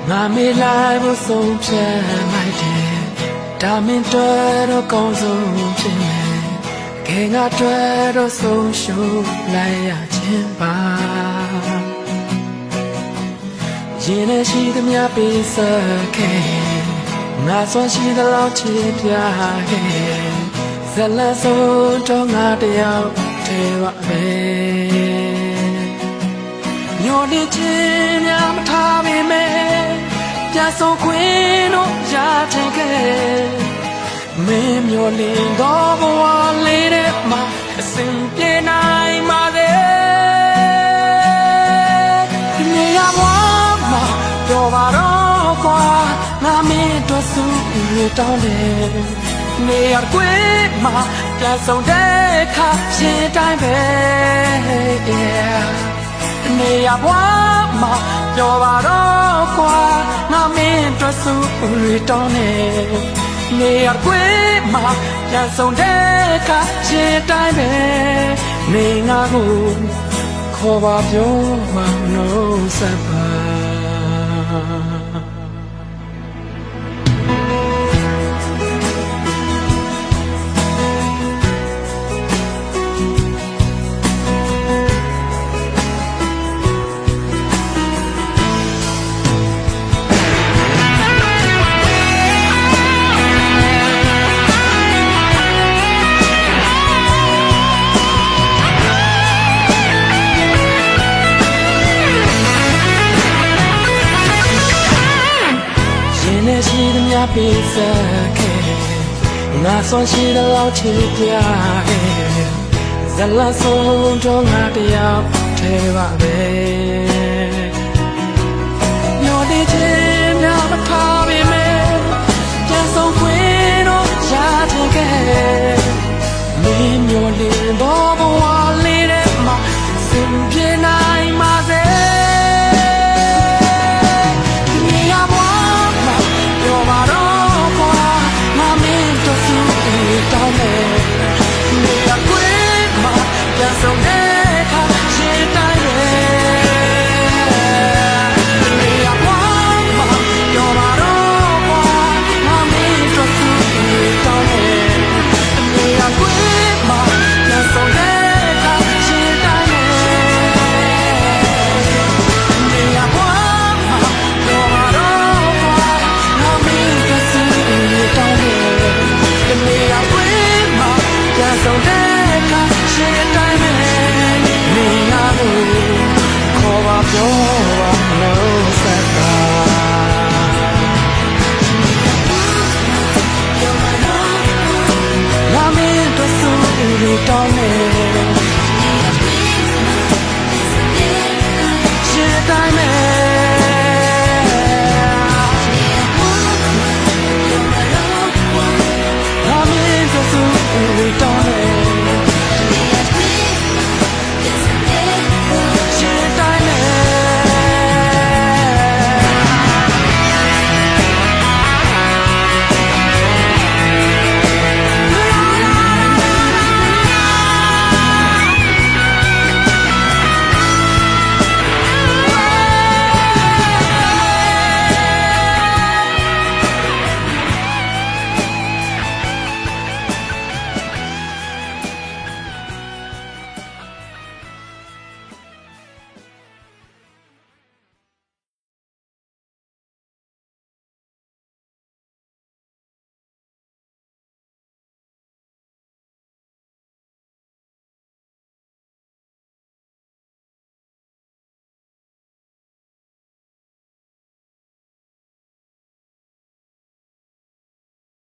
ငါမေးလိုက်ဖို့ဆုံးဖြတ်လိုက်တယ်ဒါမင်းတွေ့တော့ကောင်းဆုံးဖြစ်မယ်ခဲငါတွေ့တော့ဆုံးရှုံးလိုက်ရခြင်းပါရင်နဲ့ရှိသမျှပေးဆက်ခဲ့ငါစွမ်းရှိသလောက်ချစ်ပြခဲ့ဇလန်းဆုံးတော့ငါတယောက်တည်းပါပဲညိုနေခြင်းများမထားပေမဲ့ပြန်ဆုံးခွင့်တော့ရချင်ခဲ့မင်းမျိုးလင်းတော့ဘဝလေးတဲ့မှာအစဉ်ပြေနိုင်ပါစေဒီနေရာဘဝမှာတော့ပါတော့ကွာငါမင်းတို့စုရတောင်းတယ်နေရာကွေးမှာပြန်ဆုံးတဲ့ခါရှင်တိုင်းပဲနေရာဘဝမှာပြောပါတော့ကွာငါမင်းတို့စုရတောင်းတယ်နေရာကွေးမှာပြန်ဆုံးတဲ့ခါရှင်တိုင်းပဲနေငါကိုခေါ်ပါပြောမှနှုတ်ဆက်ပါရှိသမျှပေးဆက်ခဲ့ငါစွမ်းရှိသလောက်ချစ်ပြခဲ့ဇလန်းဆုံးတော့ငါတယောက်တည်းပါပဲညိုနေခြင်းများမထားပေမဲ့ပြန်ဆုံးခွင့်တော့ရချင်ခဲ့မင်းမျိုးလင်းတော့